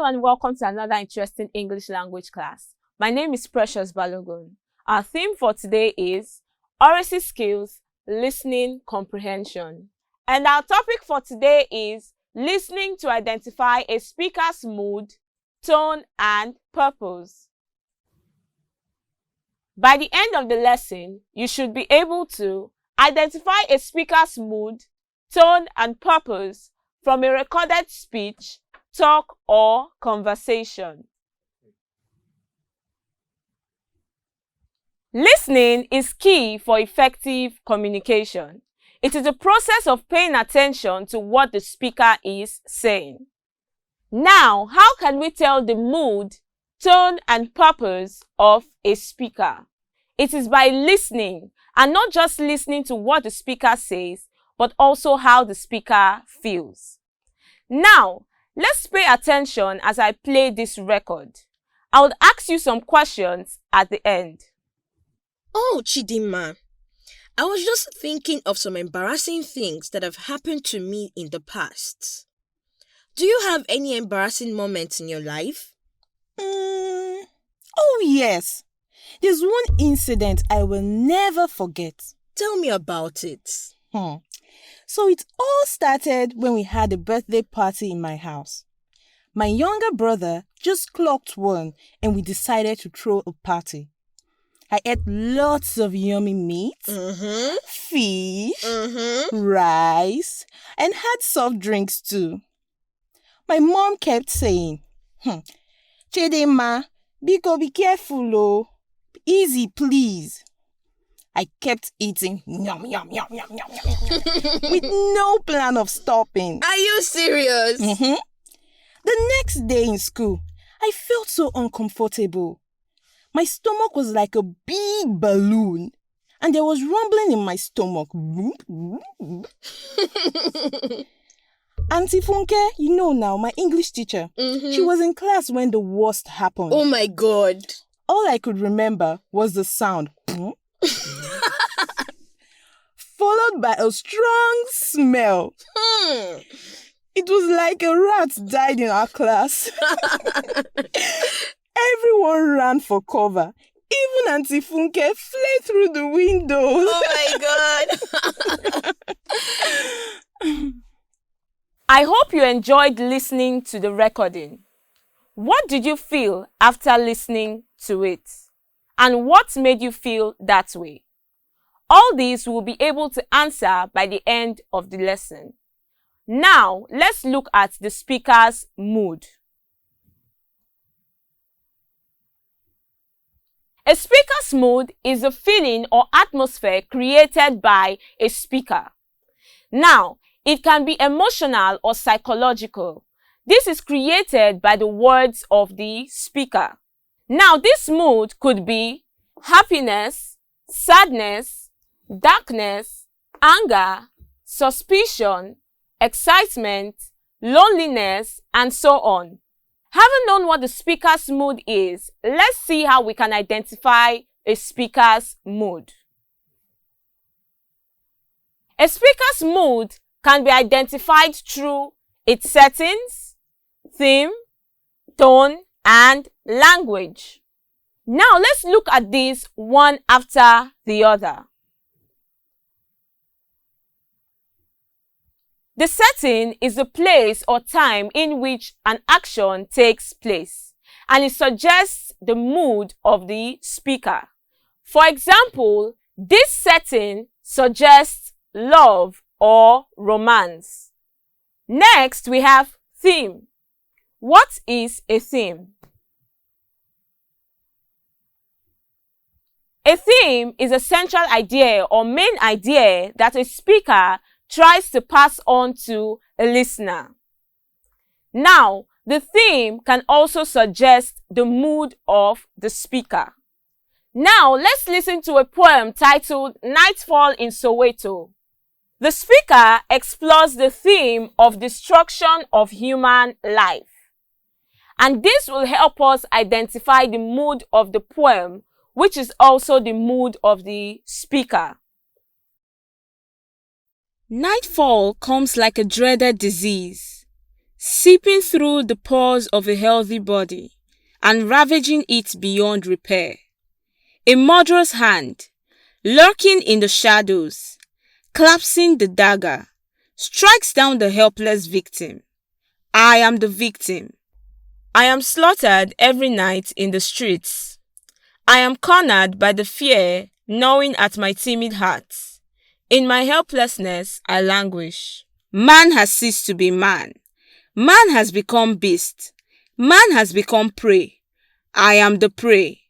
and welcome to another interesting English language class. My name is Precious Balogun. Our theme for today is oracy skills, listening comprehension. And our topic for today is listening to identify a speaker's mood, tone, and purpose. By the end of the lesson, you should be able to identify a speaker's mood, tone, and purpose from a recorded speech, talk, or conversation. Listening is key for effective communication. It is a process of paying attention to what the speaker is saying. Now, how can we tell the mood, tone, and purpose of a speaker? It is by listening, and not just listening to what the speaker says, but also how the speaker feels. Now, let's pay attention as I play this record. I will ask you some questions at the end. Oh, Chidinma, I was just thinking of some embarrassing things that have happened to me in the past. Do you have any embarrassing moments in your life? Oh, yes. There's one incident I will never forget. Tell me about it. So it all started when we had a birthday party in my house. My younger brother just clocked one and we decided to throw a party. I ate lots of yummy meat, fish, rice, and had soft drinks too. My mom kept saying, Chidinma, Biko, be careful, oh. Easy, please. I kept eating yum, yum, yum, yum, yum, yum, yum, with no plan of stopping. Are you serious? The next day in school, I felt so uncomfortable. My stomach was like a big balloon, and there was rumbling in my stomach. Auntie Funke, you know now, my English teacher, she was in class when the worst happened. Oh my God. All I could remember was the sound. Followed by a strong smell. It was like a rat died in our class. Everyone ran for cover. Even Auntie Funke fled through the windows. Oh my God. I hope you enjoyed listening to the recording. What did you feel after listening to it? And what made you feel that way? All these we'll be able to answer by the end of the lesson. Now, let's look at the speaker's mood. A speaker's mood is a feeling or atmosphere created by a speaker. Now, it can be emotional or psychological. This is created by the words of the speaker. Now, this mood could be happiness, sadness, darkness, anger, suspicion, excitement, loneliness, and so on. Having known what the speaker's mood is, let's see how we can identify a speaker's mood. A speaker's mood can be identified through its settings, theme, tone, and language. Now let's look at these one after the other. The setting is the place or time in which an action takes place, and it suggests the mood of the speaker. For example, this setting suggests love or romance. Next, we have theme. What is a theme? A theme is a central idea or main idea that a speaker tries to pass on to a listener. Now, the theme can also suggest the mood of the speaker. Now, let's listen to a poem titled Nightfall in Soweto. The speaker explores the theme of destruction of human life. And this will help us identify the mood of the poem, which is also the mood of the speaker. Nightfall comes like a dreaded disease. seeping through the pores of a healthy body and ravaging it beyond repair. A murderous hand, lurking in the shadows, clasping the dagger, strikes down the helpless victim. I am the victim. I am slaughtered every night in the streets. I am cornered by the fear gnawing at my timid heart. In my helplessness, I languish. Man has ceased to be man. Man has become beast. Man has become prey. I am the prey.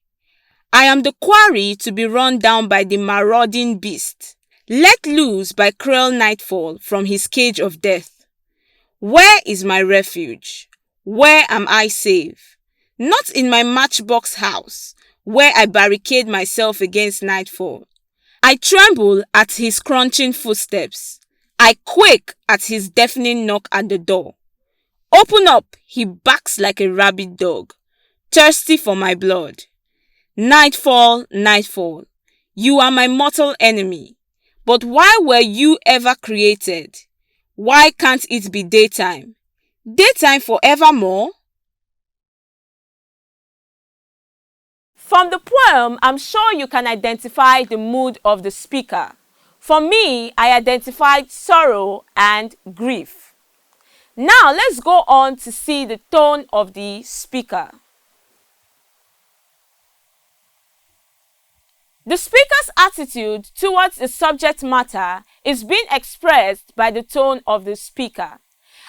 I am the quarry to be run down by the marauding beast, let loose by cruel nightfall from his cage of death. Where is my refuge? Where am I safe? Not in my matchbox house, where I barricade myself against nightfall. I tremble at his crunching footsteps. I quake at his deafening knock at the door. Open up, he barks like a rabid dog, thirsty for my blood. Nightfall, nightfall, you are my mortal enemy. But why were you ever created? Why can't it be daytime? Daytime forevermore? From the poem, I'm sure you can identify the mood of the speaker. For me, I identified sorrow and grief. Now let's go on to see the tone of the speaker. The speaker's attitude towards the subject matter is being expressed by the tone of the speaker.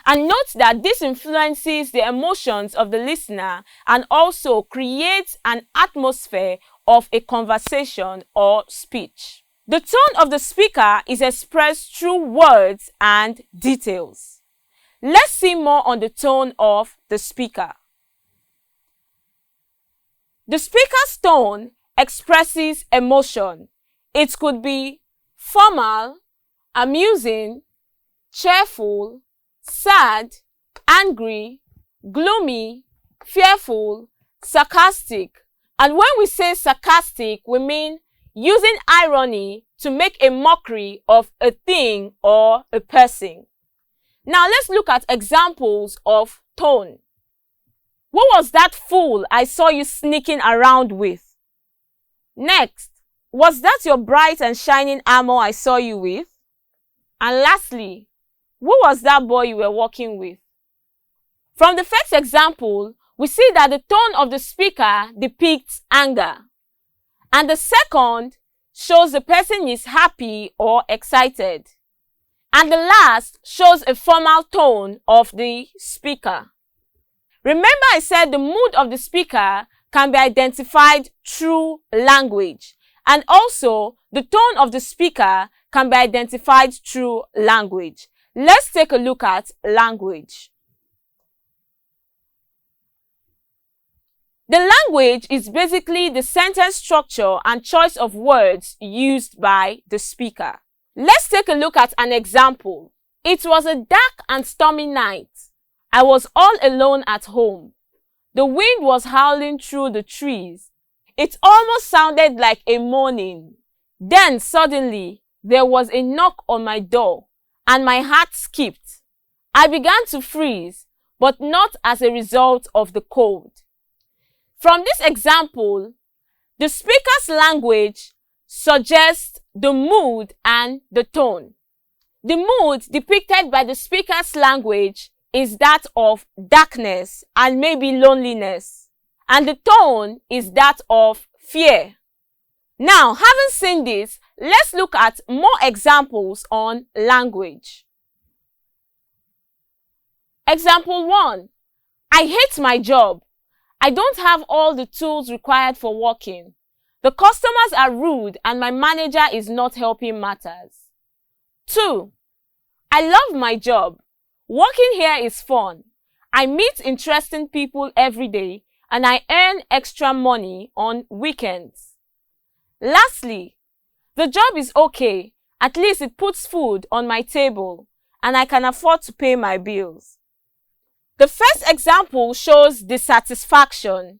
And note that this influences the emotions of the listener and also creates an atmosphere of a conversation or speech. The tone of the speaker is expressed through words and details. Let's see more on the tone of the speaker. The speaker's tone expresses emotion. It could be formal, amusing, cheerful, sad, angry, gloomy, fearful, sarcastic. And when we say sarcastic, we mean using irony to make a mockery of a thing or a person. Now let's look at examples of tone. What was that fool I saw you sneaking around with? Next, was that your bright and shining armor I saw you with? And lastly, who was that boy you were walking with? From the first example, we see that the tone of the speaker depicts anger. And the second shows the person is happy or excited. And the last shows a formal tone of the speaker. Remember I said the mood of the speaker can be identified through language. And also, the tone of the speaker can be identified through language. Let's take a look at language. The language is basically the sentence structure and choice of words used by the speaker. Let's take a look at an example. It was a dark and stormy night. I was all alone at home. The wind was howling through the trees. It almost sounded like a moaning. Then suddenly, there was a knock on my door, and my heart skipped. I began to freeze, but not as a result of the cold. From this example, the speaker's language suggests the mood and the tone. The mood depicted by the speaker's language is that of darkness and maybe loneliness, and the tone is that of fear. Now, having seen this, let's look at more examples on language. Example 1. I hate my job. I don't have all the tools required for working. The customers are rude and my manager is not helping matters. 2. I love my job. Working here is fun. I meet interesting people every day and I earn extra money on weekends. Lastly, the job is okay. At least it puts food on my table and I can afford to pay my bills. The first example shows dissatisfaction.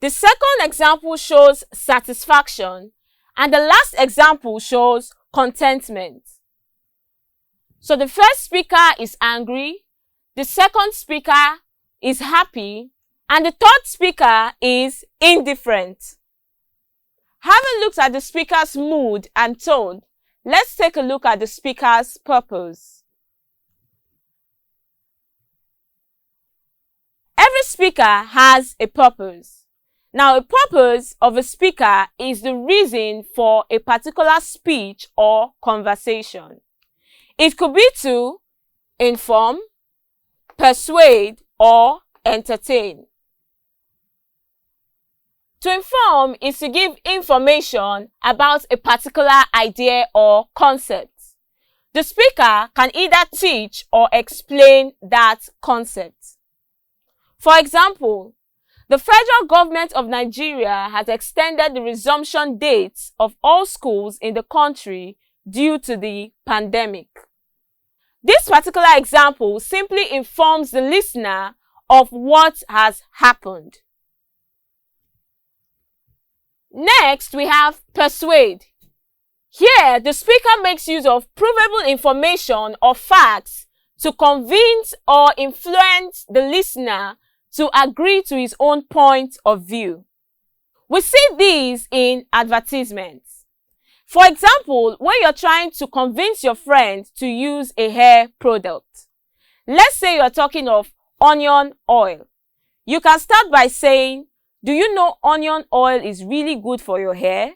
The second example shows satisfaction. And the last example shows contentment. So the first speaker is angry. The second speaker is happy, and the third speaker is indifferent. Having looked at the speaker's mood and tone, let's take a look at the speaker's purpose. Every speaker has a purpose. Now, a purpose of a speaker is the reason for a particular speech or conversation. It could be to inform, persuade, or entertain. To inform is to give information about a particular idea or concept. The speaker can either teach or explain that concept. For example, the federal government of Nigeria has extended the resumption dates of all schools in the country due to the pandemic. This particular example simply informs the listener of what has happened. Next, we have persuade. Here, the speaker makes use of provable information or facts to convince or influence the listener to agree to his own point of view. We see these in advertisements. For example, when you're trying to convince your friend to use a hair product. Let's say you're talking of onion oil. You can start by saying, do you know onion oil is really good for your hair?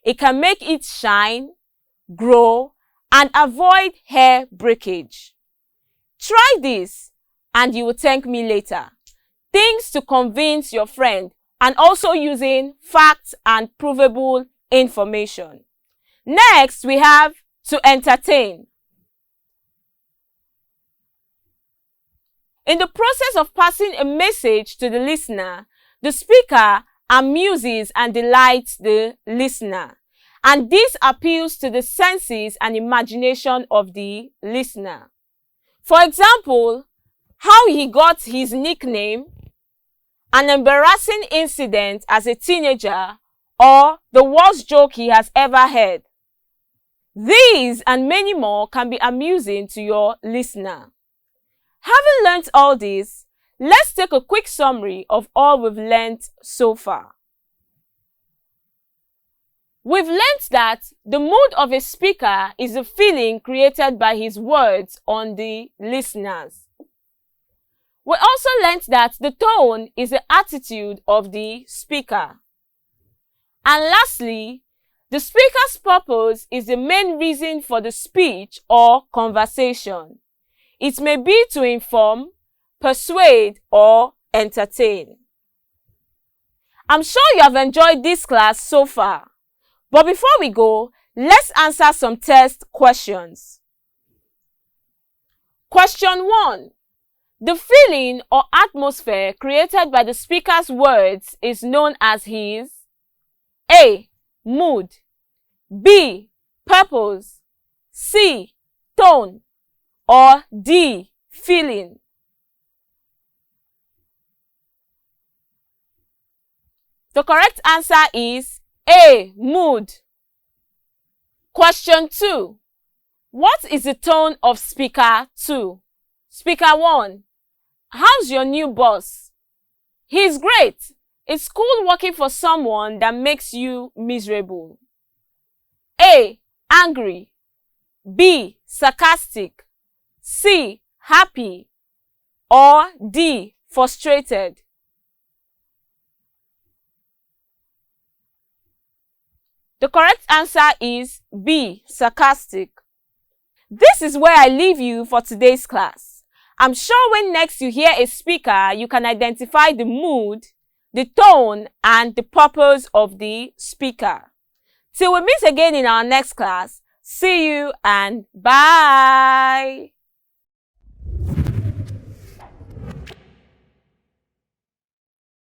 It can make it shine, grow, and avoid hair breakage. Try this and you will thank me later. Things to convince your friend, and also using facts and provable information. Next, we have to entertain. In the process of passing a message to the listener, the speaker amuses and delights the listener, and this appeals to the senses and imagination of the listener. For example, how he got his nickname, an embarrassing incident as a teenager, or the worst joke he has ever heard. These and many more can be amusing to your listener. Having learnt all this, let's take a quick summary of all we've learnt so far. We've learnt that the mood of a speaker is a feeling created by his words on the listeners. We also learnt that the tone is the attitude of the speaker. And lastly, the speaker's purpose is the main reason for the speech or conversation. It may be to inform, persuade, or entertain. I'm sure you have enjoyed this class so far. But before we go, let's answer some test questions. Question 1. The feeling or atmosphere created by the speaker's words is known as his A. Mood, B. Purpose, C. Tone, or D. Feeling. The correct answer is A. Mood. Question 2. What is the tone of speaker 2? Speaker 1. How's your new boss? He's great. It's cool working for someone that makes you miserable. A. Angry, B. Sarcastic, C. Happy, or D. Frustrated. The correct answer is B. Sarcastic. This is where I leave you for today's class. I'm sure when next you hear a speaker, you can identify the mood, the tone, and the purpose of the speaker. Till we meet again in our next class, see you and bye!